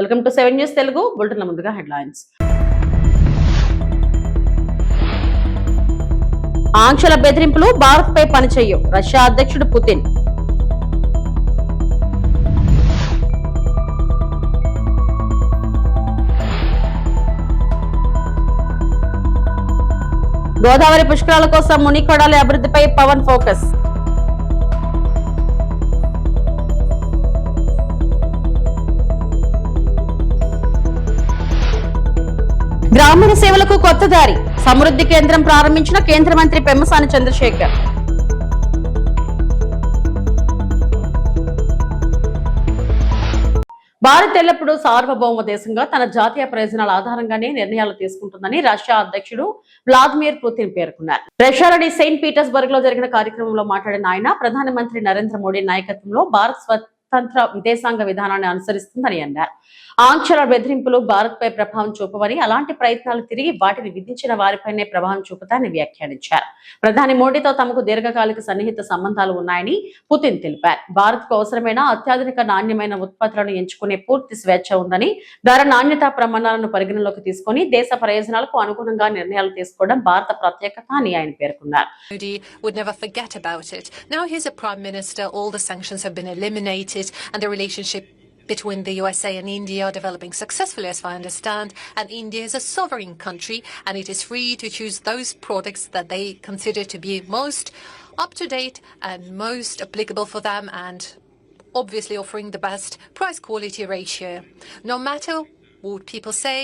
Welcome to 7 news Telugu బులెటిన్ల ముందుగా headlines. ఆంక్షల బెదిరింపులు భారత్పై పనిచేయవు, రష్యా అధ్యక్షుడు పుతిన్. గోదావరి పుష్కరాల కోసం మునికొడాలి అభివృద్ధిపై పవన్ ఫోకస్. గ్రామీణ సేవలకు కొత్త దారి, సమృద్ధి కేంద్రం ప్రారంభించిన కేంద్ర మంత్రి పెమ్మసాని చంద్రశేఖర్. భారత్ ఎల్లప్పుడూ సార్వభౌమ దేశంగా తన జాతీయ ప్రయోజనాల ఆధారంగానే నిర్ణయాలు తీసుకుంటుందని రష్యా అధ్యక్షుడు వ్లాదిమిర్ పుతిన్ పేర్కొన్నారు. రష్యాలోని సెయింట్ పీటర్స్బర్గ్ లో జరిగిన కార్యక్రమంలో మాట్లాడిన ఆయన ప్రధానమంత్రి నరేంద్ర మోడీ నాయకత్వంలో భారత్ స్వతంత్ర విదేశాంగ విధానాన్ని అనుసరిస్తుందని అన్నారు. ఆంక్షల బెదిరింపులు భారత్ పై ప్రభావం చూపవని, అలాంటి ప్రయత్నాలు తిరిగి వాటిని విధించిన వారిపైనే ప్రభావం చూపుతాయని వ్యాఖ్యానించారు. ప్రధాని మోడీతో తమకు దీర్ఘకాలిక సన్నిహిత సంబంధాలు ఉన్నాయని పుతిన్ తెలిపారు. భారత్ కు అవసరమైన అత్యాధునిక నాణ్యమైన ఉత్పత్తులను ఎంచుకునే పూర్తి స్వేచ్ఛ ఉందని, ధర నాణ్యతా ప్రమాణాలను పరిగణలోకి తీసుకుని దేశ ప్రయోజనాలకు అనుగుణంగా నిర్ణయాలు తీసుకోవడం భారత ప్రత్యేకత అని ఆయన పేర్కొన్నారు. Modi would never forget about it. Now he's a prime minister, all the sanctions have been eliminated and the relationship between the USA and India are developing successfully, as I understand, and India is a sovereign country and it is free to choose those products that they consider to be most up-to-date and most applicable for them, and obviously offering the best price-quality ratio. No matter what people say,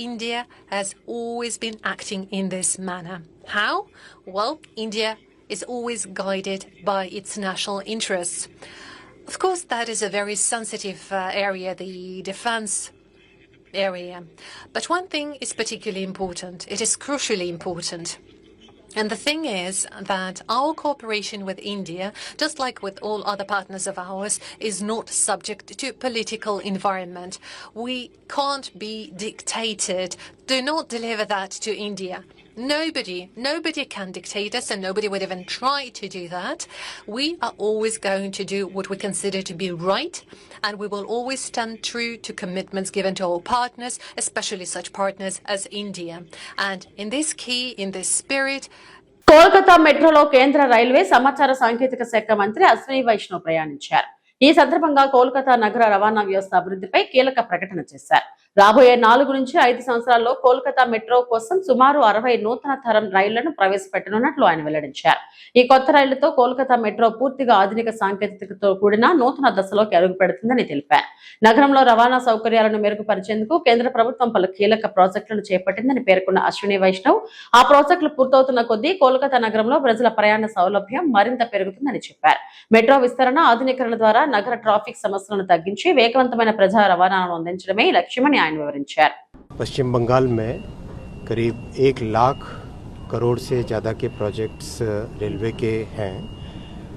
India has always been acting in this manner. How? Well, India is always guided by its national interests. Of course, that is a very sensitive area, the defense area. But one thing is particularly important. It is crucially important. And the thing is that our cooperation with India, just like with all other partners of ours, is not subject to political environment. We can't be dictated. Do not deliver that to India. Nobody can dictate us, and nobody would even try to do that. We are always going to do what we consider to be right, and we will always stand true to commitments given to our partners, especially such partners as India. And in this spirit, Kolkata మెట్రోలో కేంద్ర railway సమాచార సాంకేతిక శాఖ మంత్రి అశ్విని వైష్ణవ్ ప్రయాణించారు. ఈ సందర్భంగా కోల్కతా నగర రవాణా వ్యవస్థ అభివృద్ధిపై కీలక ప్రకటన చేశారు. రాబోయే 4 నుంచి 5 సంవత్సరాల్లో కోల్కతా మెట్రో కోసం సుమారు 60 నూతన తరం రైళ్లను ప్రవేశపెట్టనున్నట్లు ఆయన వెల్లడించారు. ఈ కొత్త రైళ్లతో కోల్కతా మెట్రో పూర్తిగా ఆధునిక సాంకేతికతతో కూడిన నూతన దశలోకి అడుగు పెడుతుందని తెలిపారు. నగరంలో రవాణా సౌకర్యాలను మెరుగుపరిచేందుకు కేంద్ర ప్రభుత్వం పలు కీలక ప్రాజెక్టులను చేపట్టిందని పేర్కొన్న అశ్విని వైష్ణవ్, ఆ ప్రాజెక్టులు పూర్తవుతున్న కొద్దీ కోల్కతా నగరంలో ప్రజల ప్రయాణ సౌలభ్యం మరింత పెరుగుతుందని చెప్పారు. మెట్రో విస్తరణ, ఆధునీకరణ ద్వారా నగర ట్రాఫిక్ సమస్యలను తగ్గించి వేగవంతమైన ప్రజా రవాణాను అందించడమే లక్ష్యమని ఆయన వివరించారు. पश्चिम बंगाल में करीब 1 लाख करोड़ से ज़्यादा के प्रोजेक्ट्स रेलवे के हैं.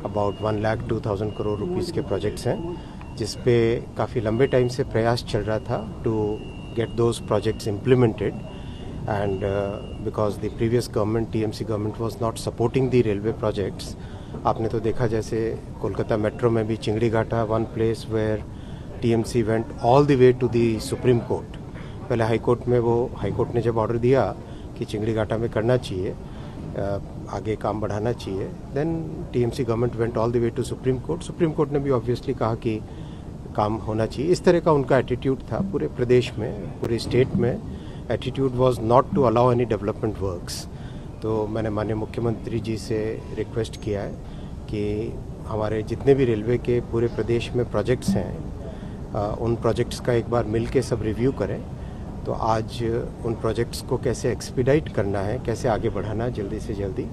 अबाउट 1,02,000 करोड़ रुपीस के प्रोजेक्ट्स हैं, जिस पे काफ़ी लंबे टाइम से प्रयास चल रहा था to get those projects implemented. And because the previous government, TMC government, was not supporting the railway projects. आपने तो देखा जैसे कोलकाता मेट्रो में भी Chingri Ghata, one place where TMC went all the way to the Supreme Court. पहले high court में high court ने जब ऑर्डर दिया कि चिंगड़ी घाटा में करना चाहिए, आगे काम बढ़ाना चाहिए, then TMC government went all the way to Supreme Court. Supreme Court ने भी ऑब्वियसली कहा कि काम होना चाहिए. इस तरह का उनका एटीट्यूड था पूरे प्रदेश में, पूरे स्टेट में. Attitude was not to allow any development works. तो मैंने माननीय मुख्यमंत्री जी से रिक्वेस्ट किया है कि हमारे जितने भी रेलवे के पूरे प्रदेश में प्रोजेक्ट्स हैं, उन प्रोजेक्ट्स का एक बार मिल के सब रिव्यू करें. तो आज उन प्रोजेक्ट्स को कैसे एक्सपीडाइट करना है, कैसे आगे बढ़ाना है जल्दी से जल्दी,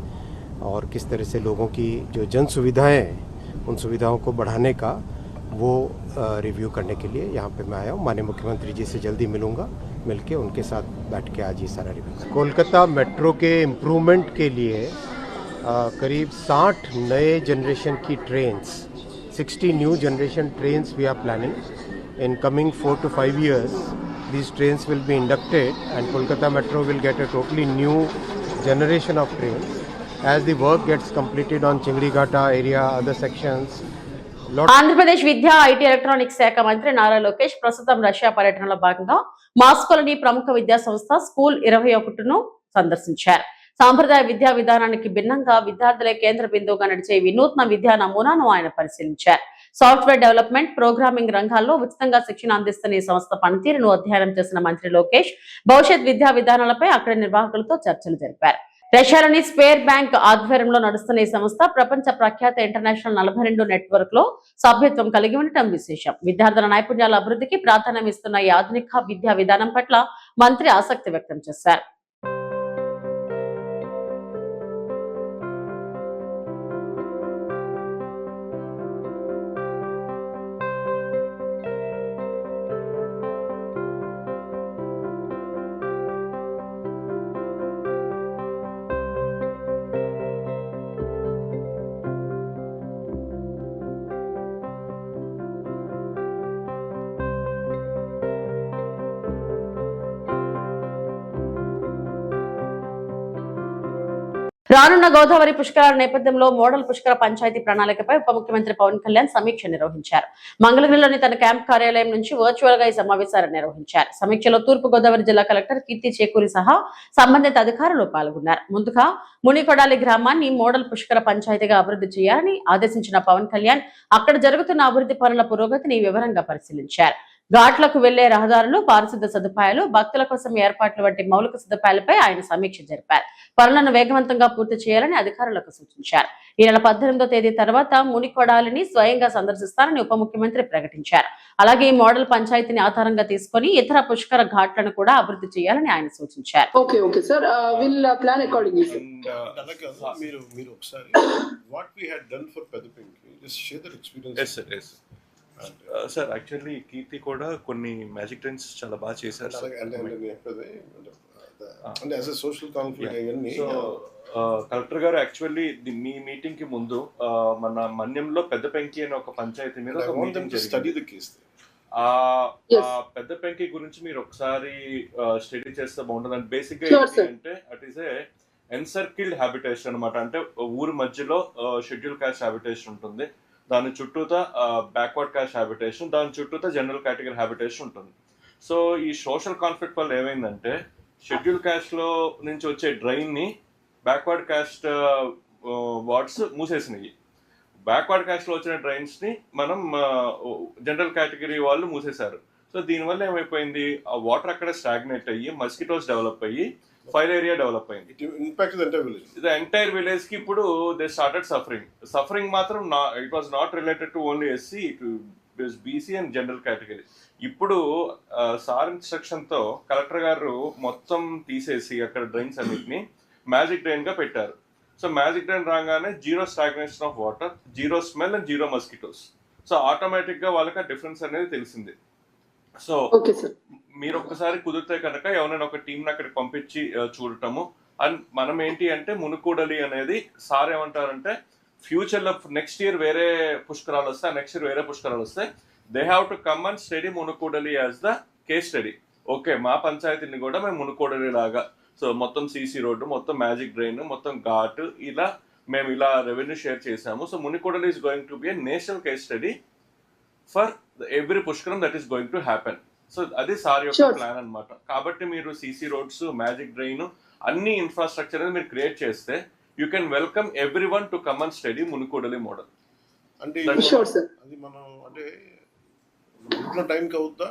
और किस तरह से लोगों की जो जन सुविधाएँ हैं उन सुविधाओं को बढ़ाने का वो रिव्यू करने के लिए यहाँ पे मैं आया हूँ. माननीय मुख्यमंत्री जी से जल्दी मिलूँगा, मिलके उनके साथ बैठ के आज ये सारा रिव्यू. कोलकाता मेट्रो के इम्प्रूवमेंट के लिए करीब 60 नए जनरेशन की trains, 60 new generation trains we are planning. In coming 4 to 5 years, these trains will be inducted and Kolkata Metro will get a totally new generation of trains. As the work gets completed on Chingri Ghata area, other sections, Andhra Pradesh విద్యా IT electronics శాఖ మంత్రి నారా లోకేష్ ప్రస్తుతం Russia పర్యటనలో భాగంగా మాస్కోలోని ప్రముఖ విద్యా సంస్థ school 21ను సందర్శించారు. సాంప్రదాయ విద్యా విధానానికి భిన్నంగా విద్యార్థులే కేంద్ర బిందువుగా నడిచే వినూత్న విద్యా నమూనాను ఆయన పరిశీలించారు. సాఫ్ట్వేర్ డెవలప్మెంట్, ప్రోగ్రామింగ్ రంగాల్లో ఉచితంగా శిక్షణ అందిస్తున్న ఈ సంస్థ పనితీరును అధ్యయనం చేసిన మంత్రి లోకేష్ భవిష్యత్ విద్యా విధానాలపై అక్కడి నిర్వాహకులతో చర్చలు జరిపారు. రష్యాలోని స్పేర్ బ్యాంక్ ఆధ్వర్యంలో నడుస్తున్న ఈ సంస్థ ప్రపంచ ప్రఖ్యాత ఇంటర్నేషనల్ 42 నెట్వర్క్ లో సభ్యత్వం కలిగి ఉండటం విశేషం. విద్యార్థుల నైపుణ్యాల అభివృద్ధికి ప్రాధాన్యం ఇస్తున్న ఈ ఆధునిక విద్యా విధానం పట్ల మంత్రి ఆసక్తి వ్యక్తం చేశారు. రానున్న గోదావరి పుష్కరాల నేపథ్యంలో మోడల్ పుష్కర పంచాయతీ ప్రణాళికపై ఉప ముఖ్యమంత్రి పవన్ కళ్యాణ్ సమీక్ష నిర్వహించారు. మంగళగిరిలోని తన క్యాంప్ కార్యాలయం నుంచి వర్చువల్ గా ఈ సమావేశాలు నిర్వహించారు. సమీక్షలో తూర్పు గోదావరి జిల్లా కలెక్టర్ కీర్తి చేకూరి సహా సంబంధిత అధికారులు పాల్గొన్నారు. ముందుగా మునికొడాలి గ్రామాన్ని మోడల్ పుష్కర పంచాయతీగా అభివృద్ధి చేయాలని ఆదేశించిన పవన్ కళ్యాణ్ అక్కడ జరుగుతున్న అభివృద్ధి పనుల పురోగతిని వివరంగా పరిశీలించారు. ఘాట్లకు వెళ్లే రహదారులు, పారిశుద్ధ సదుపాయాలు, భక్తుల కోసం ఏర్పాట్లు వంటి మౌలిక సదుపాయాలపై ఆయన సమీక్ష జరిపారు. పనులను వేగవంతంగా పూర్తి చేయాలని అధికారులకు సూచించారు. ఈ నెల 18వ తేదీ తర్వాత మునికొడాలిని స్వయంగా సందర్శిస్తారని ఉప ముఖ్యమంత్రి ప్రకటించారు. అలాగే ఈ మోడల్ పంచాయతీని ఆధారంగా తీసుకుని ఇతర పుష్కర ఘాట్లను కూడా అభివృద్ధి చేయాలని ఆయన సూచించారు. Okay, sir. We'll plan accordingly, sir. మీరు ఒకసారి what we had done for Pedapenki, just share that experience. Yes, sir. Yes. Sir actually Keerthi కూడా కొన్ని మ్యాజిక్ ట్రైన్స్ చాలా బాగా చేశారు సార్. అంటే యాజ్ ఎ సోషల్ కాన్ఫ్లిక్ట్ అవన్నీ. సో కలెక్టర్ గారు యాక్చువల్లీ మీ మీటింగ్ కి ముందు మన మన్యంలో పెద్ద పెంకి అనే ఒక పంచాయతీ మీద ఒక మీటింగ్ జరిగింది. పెద్ద పెంకి గురించి మీరు ఒకసారి స్టడీ చేస్తే బాగుంటుంది. అండ్ బేసిక్ గా ఏంటి అంటే at is a encircled habitation అనమాట. అంటే ఊరి మధ్యలో షెడ్యూల్ కాస్ట్ హ్యాబిటేషన్ ఉంటుంది, దాని చుట్టూతా బ్యాక్వర్డ్ కాస్ట్ హ్యాబిటేషన్, దాని చుట్టూతా జనరల్ కేటగిరీ హ్యాబిటేషన్ ఉంటుంది. సో ఈ సోషల్ కాన్ఫ్లిక్ట్ వల్ల ఏమైందంటే షెడ్యూల్ కాస్ట్ లో నుంచి వచ్చే డ్రైన్ ని బ్యాక్వర్డ్ కాస్ట్ వార్డ్స్ మూసేసినాయి. బ్యాక్వర్డ్ కాస్ట్ లో వచ్చిన డ్రైన్స్ ని మనం జనరల్ కేటగిరీ వాళ్ళు మూసేశారు. సో దీనివల్ల ఏమైపోయింది, ఆ వాటర్ అక్కడ స్టాగ్నేట్ అయ్యి మస్కిటోస్ డెవలప్ అయ్యి ఫైర్ ఏరియా డెవలప్ అయింది. ద ఎంటైర్ విలేజ్ కి ఇప్పుడు దే స్టార్టెడ్ సఫరింగ్ మాత్రం it was not related to only SC, BC and general category. ఇప్పుడు సార్ ఇన్స్ట్రక్షన్ తో కలెక్టర్ గారు మొత్తం తీసేసి అక్కడ డ్రైన్స్ అన్నిటిని మ్యాజిక్ డ్రైన్ గా పెట్టారు. సో మ్యాజిక్ డ్రైన్ రాగానే zero stagnation of water, zero smell and zero mosquitoes. So automatic గా వాళ్ళకి ఆ డిఫరెన్స్ అనేది తెలిసింది. సో మీరు ఒక్కసారి కుదిరితే కనుక ఎవరైనా ఒక టీం అక్కడికి పంపించి చూడటము. అండ్ మనం ఏంటి అంటే మునుకూడలి అనేది సార్ ఏమంటారంటే ఫ్యూచర్ లో నెక్స్ట్ ఇయర్ వేరే పుష్కరాలు వస్తాయి, నెక్స్ట్ ఇయర్ వేరే పుష్కరాలు వస్తాయి, they have to come and study Munukudali as the case study. Okay, మా పంచాయతీని కూడా మేము మునుకూడలి లాగా, సో మొత్తం సీసీ రోడ్డు, మొత్తం మ్యాజిక్ డ్రైన్, మొత్తం ఘాట్, ఇలా మేము ఇలా రెవెన్యూ షేర్ చేసాము. So Munukudali is going to be a national case study for every Pushkaram that is going to happen. So అది సార్ యొక్క ప్లాన్ అనమాట. కాబట్టి మీరు సీసీ రోడ్స్, మ్యాజిక్ డ్రైన్, అన్ని ఇన్ఫ్రాస్ట్రక్చర్ అనేది మీరు క్రియేట్ చేస్తే you can welcome everyone to come and study Munukudali model. అంటే అది మనం అంటే టైం అవుతా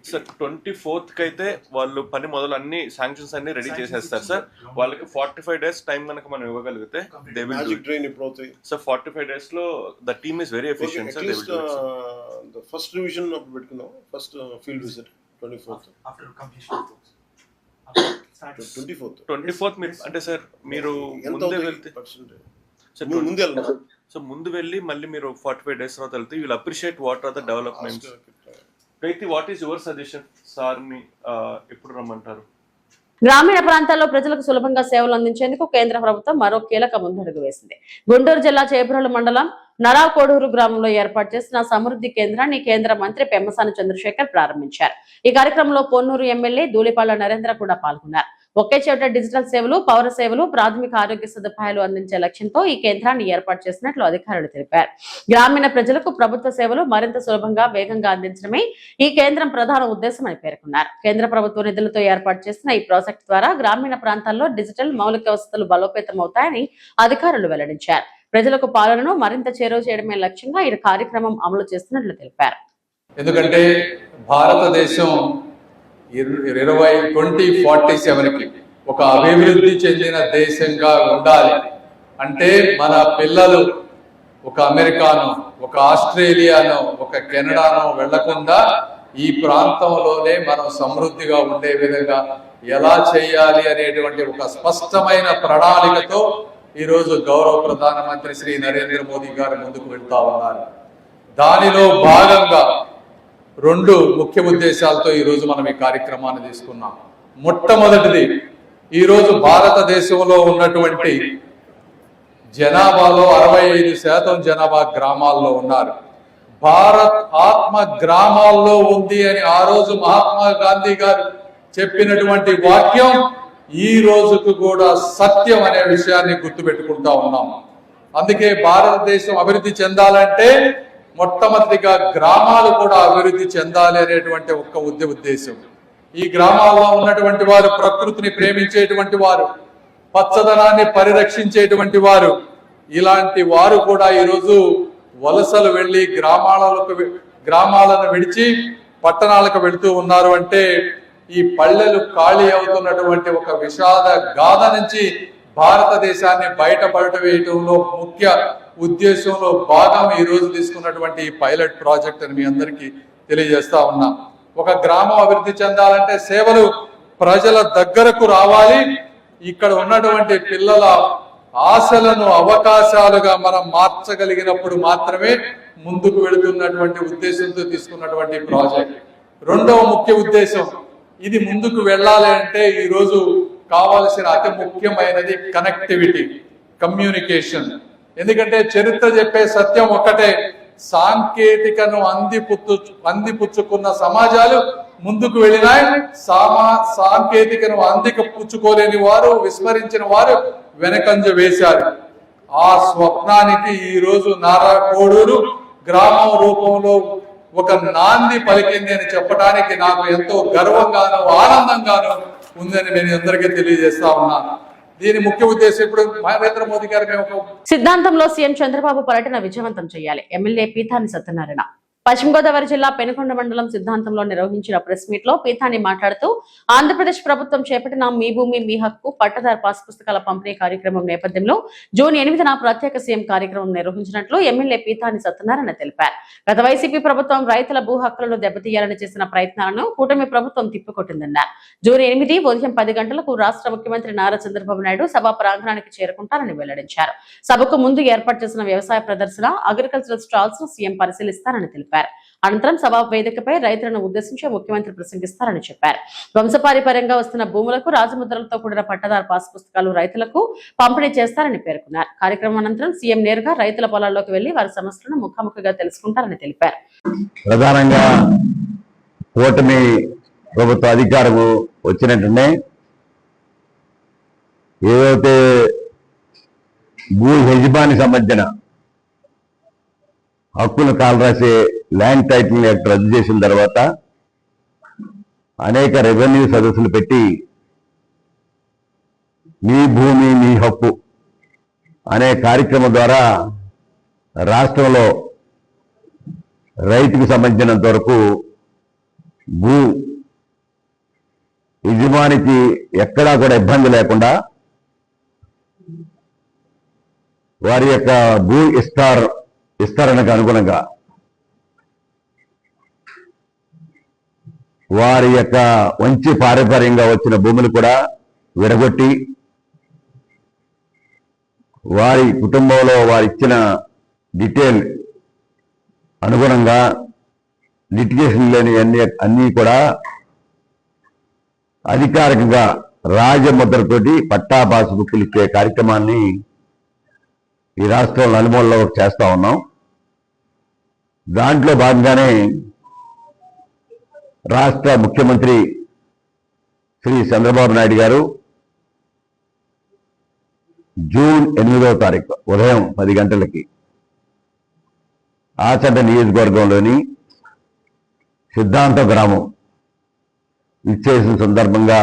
సార్ 24th కి అయితే వాళ్ళు పని మొదలు అన్ని శాంక్షన్స్ అన్ని రెడీ చేసేస్తారు సార్. వాళ్ళకి 45 days టైం కనుక మనం ఇవ్వగలిగితే దే విల్ మ్యాజిక్ డ్రైన్ ఇప్పుడు అవుతాయి సార్. 45 days లో the team is very efficient sir. They will do the first revision అప్పుడు పెట్టుకున్నాం, first field visit 24th after completion 24th మీరు అంటే సార్ మీరు ముందే వెళ్తే సో ముందు వెళ్ళి మళ్ళీ మీరు 45 days తర్వాత వెళ్తే you will appreciate what are the developments. Kaithi, what is your suggestion? Sir ని ఎప్పుడు రమ్మంటారు? గ్రామీణ ప్రాంతాల్లో ప్రజలకు సులభంగా సేవలు అందించేందుకు కేంద్ర ప్రభుత్వం మరో కీలక ముందడుగు వేసింది. గుంటూరు జిల్లా చేబ్రోలు మండలం నరాకోడూరు గ్రామంలో ఏర్పాటు చేసిన సమృద్ధి కేంద్రాన్ని కేంద్ర మంత్రి పెమ్మసాని చంద్రశేఖర్ ప్రారంభించారు. ఈ కార్యక్రమంలో పొన్నూరు ఎమ్మెల్యే ధూళిపాళ్ల నరేంద్ర కూడా పాల్గొన్నారు. ఒకే చోట డిజిటల్ సేవలు, పౌర సేవలు, ప్రాథమిక ఆరోగ్య సదుపాయాలు అందించే లక్ష్యంతో ఈ కేంద్రాన్ని ఏర్పాటు చేసినట్లు అధికారులు తెలిపారు. గ్రామీణ ప్రజలకు ప్రభుత్వ సేవలు మరింత సులభంగా, వేగంగా అందించడమే ఈ కేంద్రం ప్రధాన ఉద్దేశమని పేర్కొన్నారు. కేంద్ర ప్రభుత్వ నిధులతో ఏర్పాటు చేసిన ఈ ప్రాజెక్టు ద్వారా గ్రామీణ ప్రాంతాల్లో డిజిటల్ మౌలిక వసతులు బలోపేతమవుతాయని అధికారులు వెల్లడించారు. ప్రజలకు పాలనను మరింత చేరువ చేయడమే లక్ష్యంగా ఈ కార్యక్రమం అమలు చేస్తున్నట్లు తెలిపారు. ఎందుకంటే భారతదేశం 2047కి ఒక అభివృద్ధి చెందిన దేశంగా ఉండాలి అంటే మన పిల్లలు ఒక అమెరికానో, ఒక ఆస్ట్రేలియానో, ఒక కెనడానో వెళ్లకుండా ఈ ప్రాంతంలోనే మనం సమృద్ధిగా ఉండే విధంగా ఎలా చేయాలి అనేటువంటి ఒక స్పష్టమైన ప్రణాళికతో ఈరోజు గౌరవ ప్రధానమంత్రి శ్రీ నరేంద్ర మోదీ గారు ముందుకు వెళ్తా ఉన్నారు. దానిలో భాగంగా 2 ముఖ్య ఉద్దేశాలతో ఈరోజు మనం ఈ కార్యక్రమాన్ని తీసుకున్నాం. మొట్టమొదటిది, ఈరోజు భారతదేశంలో ఉన్నటువంటి జనాభాలో 65% జనాభా గ్రామాల్లో ఉన్నారు. భారత్ ఆత్మ గ్రామాల్లో ఉంది అని ఆ రోజు మహాత్మా గాంధీ గారు చెప్పినటువంటి వాక్యం ఈ రోజుకు కూడా సత్యం అనే విషయాన్ని గుర్తుపెట్టుకుంటా ఉన్నాం. అందుకే భారతదేశం అభివృద్ధి చెందాలంటే మొట్టమొదటిగా గ్రామాలు కూడా అభివృద్ధి చెందాలి అనేటువంటి ఒక ఉద్దేశం. ఈ గ్రామాల్లో ఉన్నటువంటి వారు ప్రకృతిని ప్రేమించేటువంటి వారు, పచ్చదనాన్ని పరిరక్షించేటువంటి వారు, ఇలాంటి వారు కూడా ఈరోజు వలసలు వెళ్లి గ్రామాలను విడిచి పట్టణాలకు వెళుతూ ఉన్నారు. అంటే ఈ పల్లెలు ఖాళీ అవుతున్నటువంటి ఒక విషాద గాథ నుంచి భారతదేశాన్ని బయటపడవేయటంలో ముఖ్య ఉద్దేశంలో భాగం ఈ రోజు తీసుకున్నటువంటి ఈ పైలట్ ప్రాజెక్ట్ అని మీ అందరికీ తెలియజేస్తా ఉన్నాం. ఒక గ్రామం అభివృద్ధి చెందాలంటే సేవలు ప్రజల దగ్గరకు రావాలి. ఇక్కడ ఉన్నటువంటి పిల్లల ఆశలను అవకాశాలుగా మనం మార్చగలిగినప్పుడు మాత్రమే ముందుకు వెళుతున్నటువంటి ఉద్దేశంతో తీసుకున్నటువంటి ప్రాజెక్ట్. రెండవ ముఖ్య ఉద్దేశం, ఇది ముందుకు వెళ్ళాలి అంటే ఈ రోజు కావాల్సిన అతి ముఖ్యమైనది కనెక్టివిటీ, కమ్యూనికేషన్. ఎందుకంటే చరిత్ర చెప్పే సత్యం ఒక్కటే, సాంకేతికను అందిపుచ్చుకున్న సమాజాలు ముందుకు వెళ్ళినాయి. సాంకేతికను పుచ్చుకోలేని వారు, విస్మరించిన వారు వెనకంజ వేశారు. ఆ స్వప్నానికి ఈ రోజు నారా కోడూరు గ్రామం రూపంలో ఒక నాంది పలికింది అని చెప్పడానికి నాకు ఎంతో గర్వంగాను ఆనందంగాను ఉందని నేను అందరికీ తెలియజేస్తా ఉన్నాను. దీని ముఖ్య ఉద్దేశం ఇప్పుడు నరేంద్ర మోదీ గారు సిద్ధాంతంలో సీఎం చంద్రబాబు పర్యటన విజయవంతం చేయాలి. ఎమ్మెల్యే పీతాని సత్యనారాయణ పశ్చిమ గోదావరి జిల్లా పెనుకొండ మండలం సిద్ధాంతంలో నిర్వహించిన ప్రెస్ మీట్ లో పీతాని మాట్లాడుతూ ఆంధ్రప్రదేశ్ ప్రభుత్వం చేపట్టిన మీ భూమి మీ హక్కు పట్టదారు పాస్ పుస్తకాల పంపిణీ కార్యక్రమం నేపథ్యంలో జూన్ 8న ప్రత్యేక సీఎం కార్యక్రమం నిర్వహించినట్లు ఎమ్మెల్యే పీతాని సత్యనారాయణ తెలిపారు. గత వైసీపీ ప్రభుత్వం రైతుల భూ హక్కులను దెబ్బతీయాలని చేసిన ప్రయత్నాలను కూటమి ప్రభుత్వం తిప్పికొట్టిందన్నారు. జూన్ 8 ఉదయం 10 గంటలకు రాష్ట్ర ముఖ్యమంత్రి నారా చంద్రబాబు నాయుడు సభా ప్రాంగణానికి చేరుకుంటారని వెల్లడించారు. సభకు ముందు ఏర్పాటు చేసిన వ్యవసాయ ప్రదర్శన, అగ్రికల్చరల్ స్టాల్స్ ను సీఎం పరిశీలిస్తారని తెలిపారు. అనంతరం సభా వేదికపై రైతులను ఉద్దేశించి ముఖ్యమంత్రి ప్రసంగిస్తారని చెప్పారు. వంశపారిపర్యంగా వస్తున్న భూములకు రాజముద్రలతో కూడిన పట్టదారు పాస్ పుస్తకాలు రైతులకు పంపిణీ చేస్తారని పేర్కొన్నారు. కార్యక్రమం అనంతరం సీఎం నేరుగా రైతుల పొలాల్లోకి వెళ్లి వారి సమస్యలను ముఖాముఖిగా తెలుసుకుంటారని తెలిపారు. ప్రధానంగా కూటమి ప్రభుత్వ అధికారం వచ్చినట్టునే ఏదైతే భూ యజమాని సంబంధించిన హక్కును కాలరాసే ల్యాండ్ టైటిల్ యాక్ట్ రద్దు చేసిన తర్వాత అనేక రెవెన్యూ సదస్సులు పెట్టి మీ భూమి మీ హక్కు అనే కార్యక్రమం ద్వారా రాష్ట్రంలో రైతుకు సంబంధించినంత వరకు భూ యజమానికి ఎక్కడా కూడా ఇబ్బంది లేకుండా వారి యొక్క భూ విస్తరణకు అనుగుణంగా వారి యొక్క వంచి పారంపర్యంగా వచ్చిన భూములు కూడా విడగొట్టి వారి కుటుంబంలో వారు ఇచ్చిన డీటెయిల్ అనుగుణంగా లిటిగేషన్ లేని అన్నీ కూడా అధికారికంగా రాజముద్రతోటి పట్టా పాస్ బుక్కులు ఇచ్చే కార్యక్రమాన్ని ఈ రాష్ట్రంలో నలుమూలలో చేస్తా ఉన్నాం. దాంట్లో భాగంగానే రాష్ట్ర ముఖ్యమంత్రి శ్రీ చంద్రబాబు నాయుడు గారు జూన్ 8వ తారీఖు ఉదయం 10 గంటలకి ఆచంట నియోజకవర్గంలోని సిద్ధాంత గ్రామం ఇచ్చేసిన సందర్భంగా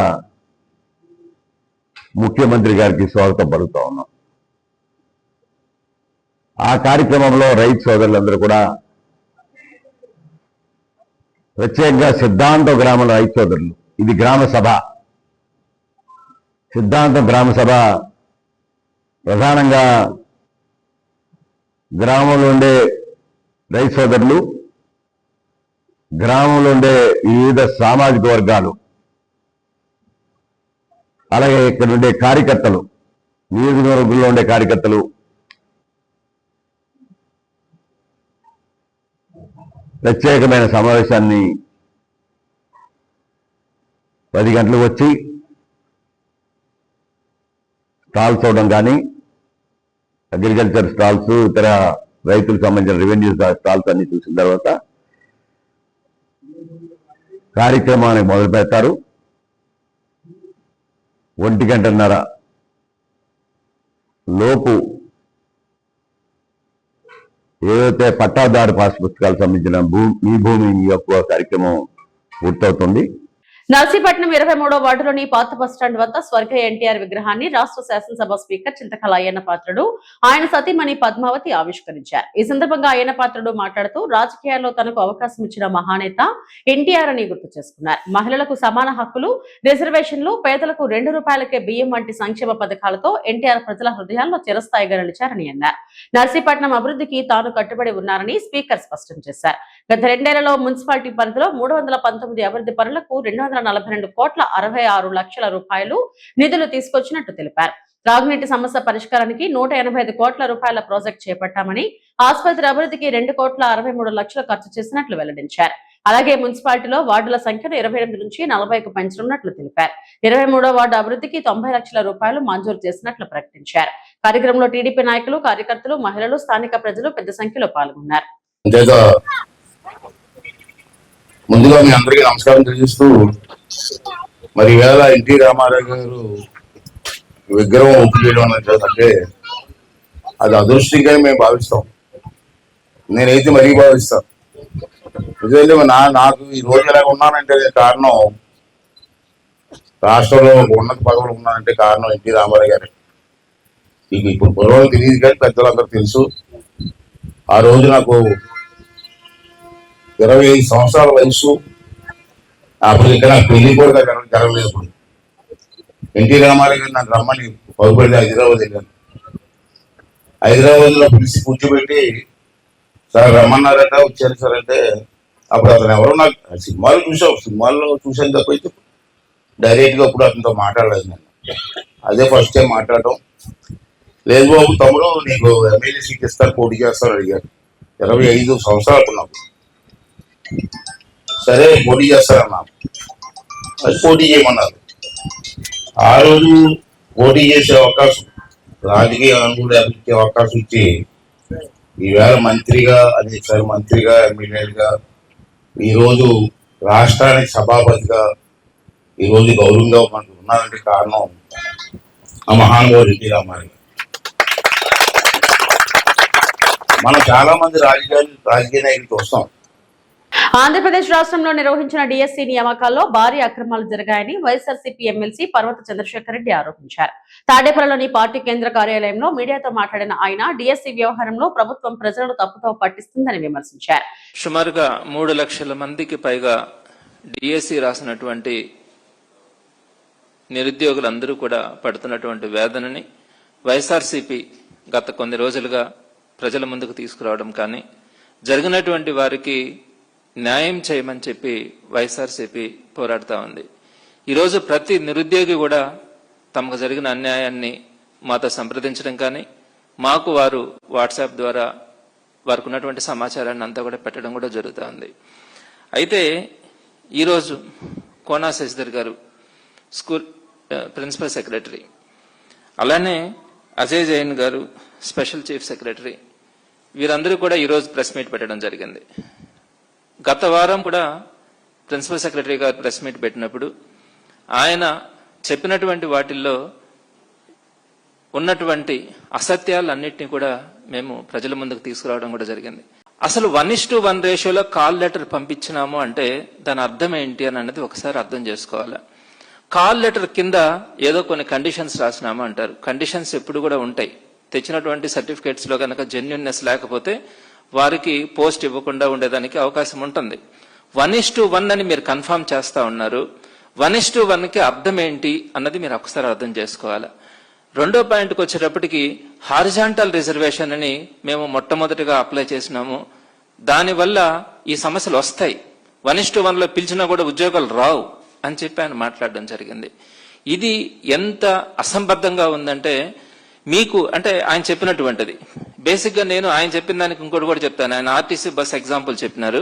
ముఖ్యమంత్రి గారికి స్వాగతం పలుకుతా ఉన్నాం. ఆ కార్యక్రమంలో రైతు సోదరులందరూ కూడా, ప్రత్యేకంగా సిద్ధాంత గ్రామంలో రైతు సోదరులు, ఇది గ్రామ సభ, సిద్ధాంత గ్రామ సభ ప్రధానంగా గ్రామంలో ఉండే రైతు సోదరులు, గ్రామంలో ఉండే వివిధ సామాజిక వర్గాలు, అలాగే ఇక్కడ ఉండే కార్యకర్తలు, నియోజకవర్గంలో ఉండే కార్యకర్తలు, ప్రత్యేకమైన సమావేశాన్ని 10 గంటలకు వచ్చి స్టాల్స్ చూడడం కానీ, అగ్రికల్చర్ స్టాల్స్, ఇతర రైతులకు సంబంధించిన రెవెన్యూ స్టాల్స్ అన్ని చూసిన తర్వాత కార్యక్రమాన్ని మొదలు పెడతారు. 1:30 లోపు ఏదైతే పట్టాదారు పాస్ పుస్తకాలకు సంబంధించిన మీ భూమి మీ యొక్క కార్యక్రమం పూర్తవుతుంది. నర్సీపట్నం 23వ వార్డులోని పాత బస్టాండ్ వద్ద స్వర్గీయ ఎన్టీఆర్ విగ్రహాన్ని రాష్ట్ర శాసనసభ స్పీకర్ చింతకల అయ్యన్న పాత్రుడు, ఆయన సతీమణి పద్మావతి ఆవిష్కరించారు. ఈ సందర్భంగా అయ్యన్న పాత్రుడు మాట్లాడుతూ, రాజకీయాల్లో తనకు అవకాశం ఇచ్చిన మహానేత ఎన్టీఆర్ అని గుర్తు చేసుకున్నారు. మహిళలకు సమాన హక్కులు, రిజర్వేషన్లు, పేదలకు ₹2 బియ్యం వంటి సంక్షేమ పథకాలతో ఎన్టీఆర్ ప్రజల హృదయాల్లో చిరస్థాయిగా నిలిచారని అన్నారు. నర్సీపట్నం అభివృద్ధికి తాను కట్టుబడి ఉన్నారని స్పీకర్ స్పష్టం చేశారు. గత 2 ఏళ్లలో మున్సిపాలిటీ పరిధిలో 319 అభివృద్ధి పనులకు 242.66 లక్షల నిధులు తీసుకొచ్చినట్టు తెలిపారు. త్రాగునీటి సమస్య పరిష్కారానికి 185 కోట్ల రూపాయల ప్రాజెక్టు చేపట్టామని, ఆసుపత్రి అభివృద్ధికి 2,63 లక్షలు ఖర్చు చేసినట్లు వెల్లడించారు. అలాగే మున్సిపాలిటీలో వార్డుల సంఖ్యను 28 నుంచి 40కు పెంచనున్నట్లు తెలిపారు. 23వ వార్డు అభివృద్ధికి 90 లక్షల రూపాయలు మంజూరు చేసినట్లు ప్రకటించారు. కార్యక్రమంలో టీడీపీ నాయకులు, కార్యకర్తలు, మహిళలు, స్థానిక ప్రజలు పెద్ద సంఖ్యలో పాల్గొన్నారు. ముందుగా మీ అందరికీ నమస్కారం తెలియజేస్తూ, మరి ఈవేళ ఎన్టీ రామారావు గారు విగ్రహం ఓపెన్ చేయడం అంటే అది అదృష్టంగానే మేము భావిస్తాం. నేనైతే మరీ భావిస్తాను. ఎందుకంటే నాకు ఈ రోజు ఎలా ఉన్నానంటే కారణం, రాష్ట్రంలో ఉన్నత పదవులు ఉన్నానంటే కారణం ఎన్టీ రామారావు గారే. మీకు ఇప్పుడు పూర్వం తెలియదు కానీ పెద్దలందరూ తెలుసు. ఆ రోజు నాకు 25 సంవత్సరాల వయసు. అప్పుడు ఇక్కడ నాకు పెళ్లి కూడా జరగలేదు. ఇప్పుడు ఎన్టీ రామారావు గారు నాకు రమ్మని పరుగుపడి హైదరాబాద్ వెళ్ళాను. హైదరాబాద్ లో పిలిచి కూర్చోబెట్టి, సార్ రమ్మన్నారట, వచ్చారు సార్ అంటే, అప్పుడు అతను ఎవరో నాకు సినిమాల్లో చూసాను తప్పైతే డైరెక్ట్ గా అప్పుడు అతనితో మాట్లాడలేదు నేను. అదే ఫస్ట్ టైం మాట్లాడటం. లేదు బాబు తమ్ముడు, నీకు ఎమ్మెల్యే సీట్ ఇస్తారు, పోటీ చేస్తారు అడిగారు. 25 సంవత్సరాలు నాకు. సరే పోటీ చేస్తారన్నా, అది పోటీ చేయమన్నారు. ఆ రోజు పోటీ చేసే అవకాశం, రాజకీయ అనుకూల ఇచ్చే అవకాశం ఇచ్చి ఈవేళ మంత్రిగా, అధ్యక్షుడు మంత్రిగా, ఎమ్మెల్యేగా, ఈరోజు రాష్ట్రానికి సభాపతిగా ఈరోజు గౌరవంగా మనకు ఉన్నారంటే కారణం ఆ మహానుభావుడు ఎన్టీ రామారావు. మనం చాలా మంది రాజకీయ నాయకులు చూస్తాం. ఆంధ్రప్రదేశ్ రాష్ట్రంలో నిర్వహించిన డిఎస్సి నియామకాల్లో భారీ అక్రమాలు జరిగాయని వైఎస్ఆర్సీపీ ఎమ్మెల్సీ పర్వత చంద్రశేఖర్ రెడ్డి ఆరోపించారు. తాడేపల్లిలోని పార్టీ కేంద్ర కార్యాలయంలో మీడియాతో మాట్లాడిన ఆయన, డిఎస్సి వ్యవహారంలో ప్రభుత్వం ప్రజలను తప్పుతో పట్టిస్తుందని విమర్శించారు. సుమారుగా 3 లక్షల మందికి పైగా డిఎస్సి రాసినటువంటి నిరుద్యోగులందరూ కూడా పడుతున్నటువంటి వేదనని వైఎస్ఆర్సీపీ గత కొన్ని రోజులుగా ప్రజల ముందుకు తీసుకురావడం కానీ, జరిగినటువంటి వారికి న్యాయం చేయమని చెప్పి వైఎస్ఆర్సీపీ పోరాడుతూ ఉంది. ఈరోజు ప్రతి నిరుద్యోగి కూడా తమకు జరిగిన అన్యాయాన్ని మాతో సంప్రదించడం కానీ, మాకు వారు వాట్సాప్ ద్వారా వారికి ఉన్నటువంటి సమాచారాన్ని అంతా కూడా పెట్టడం కూడా జరుగుతూ ఉంది. అయితే ఈరోజు కోనా శశిధర్ గారు స్కూల్ ప్రిన్సిపల్ సెక్రటరీ, అలానే అజయ్ జైన్ గారు స్పెషల్ చీఫ్ సెక్రటరీ, వీరందరూ కూడా ఈరోజు ప్రెస్ మీట్ పెట్టడం జరిగింది. గత వారం కూడా ప్రిన్సిపల్ సెక్రటరీ గారు ప్రెస్ మీట్ పెట్టినప్పుడు ఆయన చెప్పినటువంటి వాటిల్లో ఉన్నటువంటి అసత్యాలన్నింటినీ కూడా మేము ప్రజల ముందుకు తీసుకురావడం కూడా జరిగింది. అసలు 1:1 రేషియోలో కాల్ లెటర్ పంపించినాము అంటే దాని అర్థం ఏంటి అని అనేది ఒకసారి అర్థం చేసుకోవాలి. కాల్ లెటర్ కింద ఏదో కొన్ని కండిషన్స్ రాసినాము అంటారు. కండిషన్స్ ఎప్పుడు కూడా ఉంటాయి. తెచ్చినటువంటి సర్టిఫికేట్స్ లో కనుక జెన్యున్నెస్ లేకపోతే వారికి పోస్ట్ ఇవ్వకుండా ఉండేదానికి అవకాశం ఉంటుంది. 1:1 అని మీరు కన్ఫర్మ్ చేస్తా ఉన్నారు. 1:1కి అర్థం ఏంటి అన్నది మీరు ఒకసారి అర్థం చేసుకోవాలి. రెండో పాయింట్కి వచ్చేటప్పటికి హారిజాంటల్ రిజర్వేషన్ అని మేము మొట్టమొదటిగా అప్లై చేసినాము. దానివల్ల ఈ సమస్యలు వస్తాయి. 1:1లో పిలిచినా కూడా ఉద్యోగాలు రావు అని చెప్పి ఆయన మాట్లాడడం జరిగింది. ఇది ఎంత అసంబద్ధంగా ఉందంటే మీకు అంటే ఆయన చెప్పినటువంటిది బేసిక్ గా నేను ఆయన చెప్పిన దానికి ఇంకోటి కూడా చెప్తాను. ఆయన ఆర్టీసీ బస్ ఎగ్జాంపుల్ చెప్పినారు.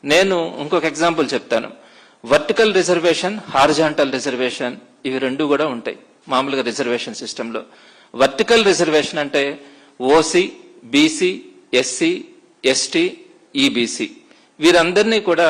నేను ఇంకొక ఎగ్జాంపుల్ చెప్తాను. వర్టికల్ రిజర్వేషన్, హారిజాంటల్ రిజర్వేషన్ ఇవి రెండు కూడా ఉంటాయి మామూలుగా రిజర్వేషన్ సిస్టంలో. వర్టికల్ రిజర్వేషన్ అంటే OC, BC, SC, ST, EBC వీరందరినీ కూడా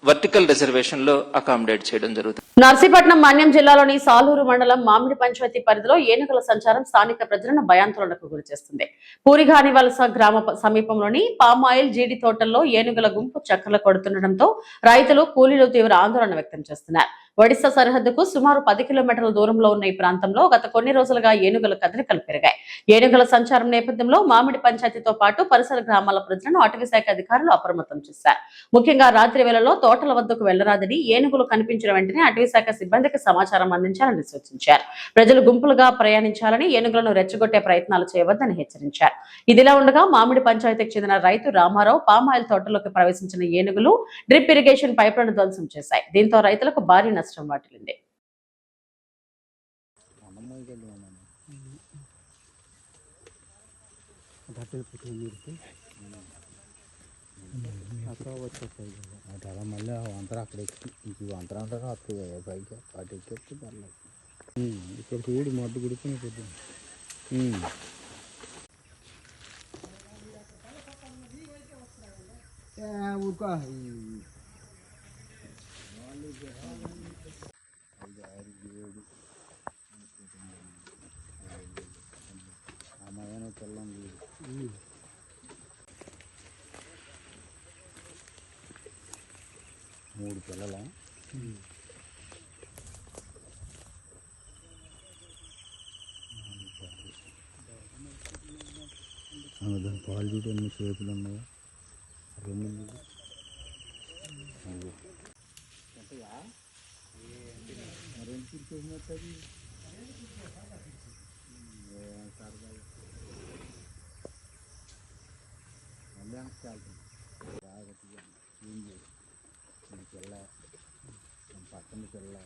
వర్టికల్ రిజర్వేషన్ లో అకామిడేట్ చేయడం జరుగుతుంది. నర్సీపట్నం మన్యం జిల్లాలోని సాలూరు మండలం మామిడి పంచాయతీ పరిధిలో ఏనుగుల సంచారం స్థానిక ప్రజలను భయాందోళనకు గురిచేస్తుంది. పూరిగాని వలస గ్రామ సమీపంలోని పామాయిల్ జీడి తోటల్లో ఏనుగుల గుంపు చక్కర్లు కొడుతుండటంతో రైతులు, కూలీలు తీవ్ర ఆందోళన వ్యక్తం చేస్తున్నారు. ఒడిశా సరిహద్దుకు సుమారు 10 కిలోమీటర్ల దూరంలో ఉన్న ఈ ప్రాంతంలో గత కొన్ని రోజులుగా ఏనుగుల కదలికలు పెరిగాయి. ఏనుగుల సంచారం నేపథ్యంలో మామిడి పంచాయతీతో పాటు పరిసర గ్రామాల ప్రజలను అటవీశాఖ అధికారులు అప్రమత్తం చేశారు. ముఖ్యంగా రాత్రి వేళలో తోటల వద్దకు వెళ్లరాదని, ఏనుగులు కనిపించిన వెంటనే అటవీశాఖ సిబ్బందికి సమాచారం అందించాలని సూచించారు. ప్రజలు గుంపులుగా ప్రయాణించాలని, ఏనుగులను రెచ్చగొట్టే ప్రయత్నాలు చేయవద్దని హెచ్చరించారు. ఇదిలా ఉండగా మామిడి పంచాయతీకి చెందిన రైతు రామారావు పామాయిల్ తోటలోకి ప్రవేశించిన ఏనుగులు డ్రిప్ ఇరిగేషన్ పైపులను ధ్వంసం చేశాయి. దీంతో రైతులకు భారీ నష్టం వాటిల్లింది. మళ్ళీ అంతరం అక్కడ ఇంక అంతరం అంటారా వస్తుంది పైకి అటు ఎక్కి పర్లేదు. ఇక్కడ చూడు మడ్డు గుడిపోయి పొద్దున్న ఊరుకో అమ్మాయిన తెల్లండి 3 పిల్లల దాని పాలు చూడు ఎన్ని చేతులు ఉన్నాయో. 2 పక్కన పిల్ల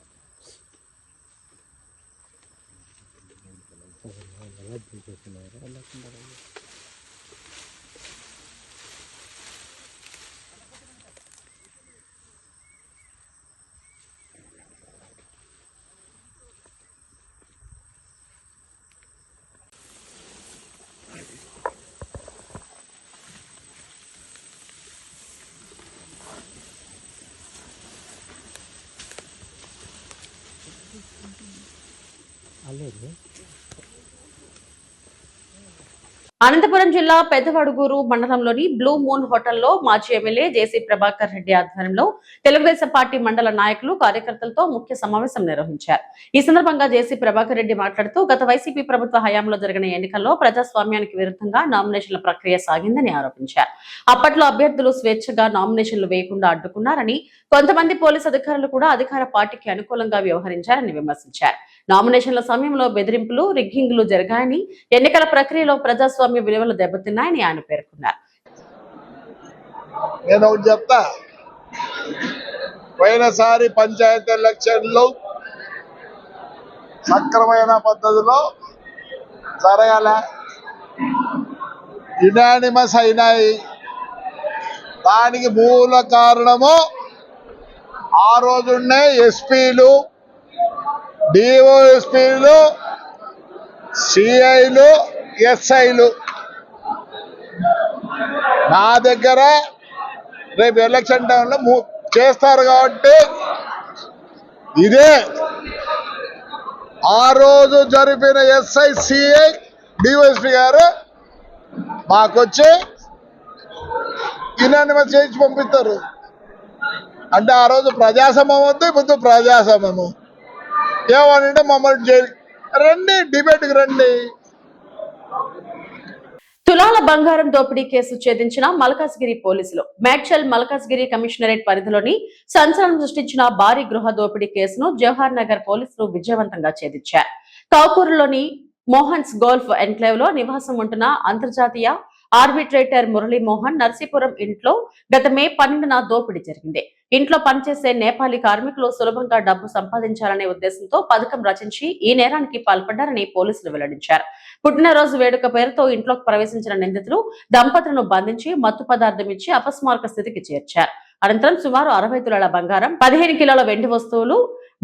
అనంతపురం జిల్లా పెద్దవడుగూరు మండలంలోని బ్లూ మూన్ హోటల్లో మాజీ ఎమ్మెల్యే జేసీ ప్రభాకర్ రెడ్డి ఆధ్వర్యంలో తెలుగుదేశం పార్టీ మండల నాయకులు, కార్యకర్తలతో ముఖ్య సమావేశం నిర్వహించారు. ఈ సందర్భంగా జేసీ ప్రభాకర్ రెడ్డి మాట్లాడుతూ గత వైసీపీ ప్రభుత్వ హయాంలో జరిగిన ఎన్నికల్లో ప్రజాస్వామ్యానికి విరుద్ధంగా నామినేషన్ల ప్రక్రియ సాగిందని ఆరోపించారు. అప్పట్లో అభ్యర్థులు స్వేచ్ఛగా నామినేషన్లు వేయకుండా అడ్డుకున్నారని, కొంతమంది పోలీసు అధికారులు కూడా అధికార పార్టీకి అనుకూలంగా వ్యవహరించారని విమర్శించారు. నామినేషన్ల సమయంలో బెదిరింపులు, రిగ్గింగ్లు జరిగాయని, ఎన్నికల ప్రక్రియలో ప్రజాస్వామ్య విలువలు దెబ్బతిన్నాయని ఆయన పేర్కొన్నారు. నేను ఒకటి చెప్తా, పోయినసారి పంచాయతీ ఎలక్షన్లు సక్రమైన పద్ధతిలో జరగాల, యునానిమస్ అయినాయి. దానికి మూల కారణము ఆ రోజున్నే ఎస్పీలు, డిఓఎస్పీలు, సిఐలు, ఎస్ఐలు నా దగ్గర రేపు ఎలక్షన్ టైంలో చేస్తారు కాబట్టి ఇదే ఆ రోజు జరిపిన ఎస్ఐ సిఐ డివైఎస్పీ గారు మాకొచ్చి యునానిమస్ చేయించి పంపిస్తారు. అంటే ఆ రోజు ప్రజాస్వామ్యం వద్దు, ఇప్పుడు ప్రజాస్వామ్యము ఏమనంటే మమ్మల్ని జైలు రండి, డిబేట్కి రండి. తులాల బంగారం దోపిడీ కేసు ఛేదించిన మల్కాజ్గిరి పోలీసులు. మేడ్చల్ మల్కాజ్గిరి కమిషనరేట్ పరిధిలోని సంచలనం సృష్టించిన భారీ గృహ దోపిడీ కేసును జవహర్ నగర్ పోలీసులు విజయవంతంగా ఛేదించారు. కౌకూరులోని మోహన్స్ గోల్ఫ్ ఎన్క్లేవ్ లో నివాసం ఉంటున్న అంతర్జాతీయ ఆర్బిట్రేటర్ మురళీమోహన్ నర్సీపురం ఇంట్లో గత మే 12న దోపిడీ జరిగింది. ఇంట్లో పనిచేసే నేపాలీ కార్మికులు సులభంగా డబ్బు సంపాదించాలనే ఉద్దేశంతో పథకం రచించి ఈ నేరానికి పాల్పడ్డారని పోలీసులు వెల్లడించారు. పుట్టినరోజు వేడుక పేరుతో ఇంట్లోకి ప్రవేశించిన నిందితులు దంపతులను బంధించి మత్తు పదార్థం ఇచ్చి అపస్మారక స్థితికి చేర్చారు. అనంతరం సుమారు 60 తులాల బంగారం, 15 కిలోల వెండి వస్తువులు,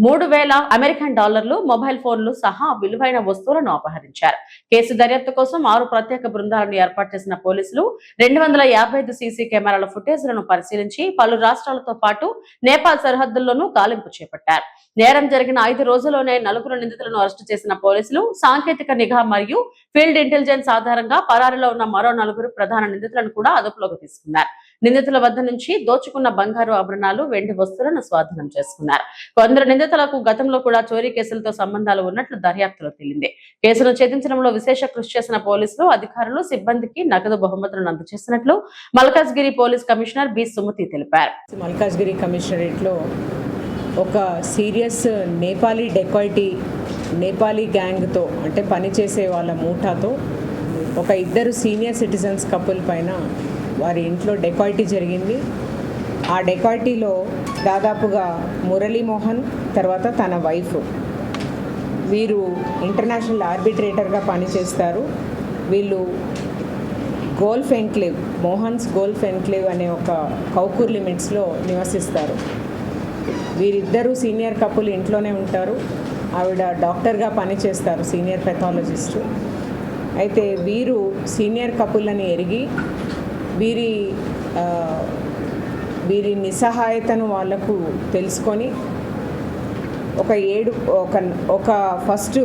3000 అమెరికన్ డాలర్లు, మొబైల్ ఫోన్లు సహా విలువైన వస్తువులను అపహరించారు. కేసు దర్యాప్తు కోసం 6 ప్రత్యేక బృందాలను ఏర్పాటు చేసిన పోలీసులు 255 సీసీ కెమెరాల ఫుటేజ్లను పరిశీలించి పలు రాష్ట్రాలతో పాటు నేపాల్ సరిహద్దుల్లోనూ గాలింపు చేపట్టారు. నేరం జరిగిన 5 రోజుల్లోనే 4 నిందితులను అరెస్టు చేసిన పోలీసులు సాంకేతిక నిఘా మరియు ఫీల్డ్ ఇంటెలిజెన్స్ ఆధారంగా పరారీలో ఉన్న మరో 4 ప్రధాన నిందితులను కూడా అదుపులోకి తీసుకున్నారు. నిందితుల వద్ద నుంచి దోచుకున్న బంగారు ఆభరణాలు, వెండి వస్తువులను స్వాధీనం చేసుకున్నారు. కొందరు నిందితులకు గతంలో కూడా చోరీ కేసులతో సంబంధాలు ఉన్నట్లు దర్యాప్తులో తేలింది. కేసును ఛేదించడంలో విశేష కృషి చేసిన పోలీసులు, అధికారులు, సిబ్బందికి నగదు బహుమతులను అందజేసినట్లు Malkajgiri police commissioner B Sumathi తెలిపారు. మల్కాజ్గిరి కమిషనరేట్ లో ఒక సీరియస్ నేపాలీ డెకాయిటీ, నేపాలీ గ్యాంగ్తో అంటే పనిచేసే వాళ్ళ మూఠాతో ఒక 2 సీనియర్ సిటిజన్స్ కపుల్ పైన వారి ఇంట్లో డెకాయిటీ జరిగింది. ఆ డెకాయిటీలో దాదాపుగా మురళీమోహన్ తర్వాత తన వైఫ్ వీరు ఇంటర్నేషనల్ ఆర్బిట్రేటర్గా పనిచేస్తారు. వీళ్ళు golf enclave, Mohan's golf enclave అనే ఒక కౌకూర్ లిమిట్స్లో నివసిస్తారు. వీరిద్దరూ సీనియర్ కపుల్ ఇంట్లోనే ఉంటారు. ఆవిడ డాక్టర్గా పనిచేస్తారు, సీనియర్ పెథాలజిస్టు. అయితే వీరు సీనియర్ కపుల్ అని ఎరిగి వీరి నిస్సహాయతను వాళ్లకు తెలుసుకొని ఫస్ట్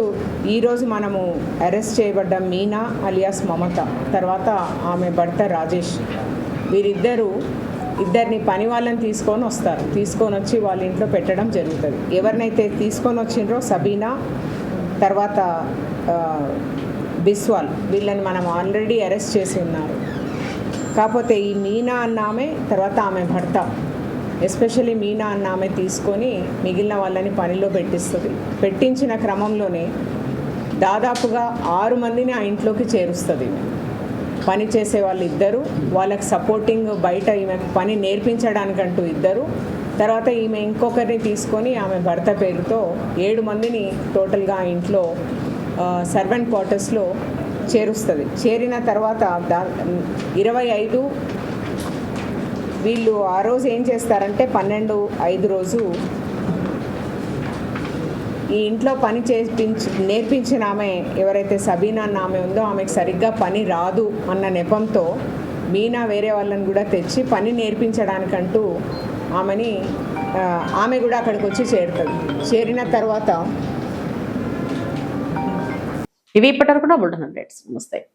ఈరోజు మనము అరెస్ట్ చేయబడ్డ మీనా అలియాస్ మమత, తర్వాత ఆమె భర్త రాజేష్, ఇద్దరిని పని వాళ్ళని తీసుకొని వచ్చి వాళ్ళ ఇంట్లో పెట్టడం జరుగుతుంది. ఎవరినైతే తీసుకొని వచ్చిండ్రో సబీనా, తర్వాత బిస్వాల్, వీళ్ళని మనం ఆల్రెడీ అరెస్ట్ చేసి ఉన్నారు. కాకపోతే ఈ మీనా అన్న ఆమె, తర్వాత ఆమె భర్త, ఎస్పెషల్లీ మీనా అన్న ఆమె తీసుకొని మిగిలిన వాళ్ళని పనిలో పెట్టించిన క్రమంలోనే దాదాపుగా 6 మందిని ఆ ఇంట్లోకి చేరుస్తుంది. పని చేసే వాళ్ళు 2, వాళ్ళకి సపోర్టింగ్ బయట ఈమెకు పని నేర్పించడానికంటూ 2, తర్వాత ఈమె ఇంకొకరిని తీసుకొని ఆమె భర్త పేరుతో 7 మందిని టోటల్గా ఆ ఇంట్లో సర్వెంట్ క్వార్టర్స్లో చేరుస్తుంది. చేరిన తర్వాత 25 వీళ్ళు ఆ రోజు ఏం చేస్తారంటే 12/5 రోజు ఈ ఇంట్లో పని నేర్పించిన ఆమె ఎవరైతే సబీనా అన్న ఆమె ఉందో ఆమెకు సరిగ్గా పని రాదు అన్న నెపంతో మీనా వేరే వాళ్ళని కూడా తెచ్చి పని నేర్పించడానికంటూ ఆమె కూడా అక్కడికి వచ్చి చేరుతుంది. చేరిన తర్వాత ఇవి ఇప్పటివరకు బులెటిన్ అప్డేట్స్. నమస్తే.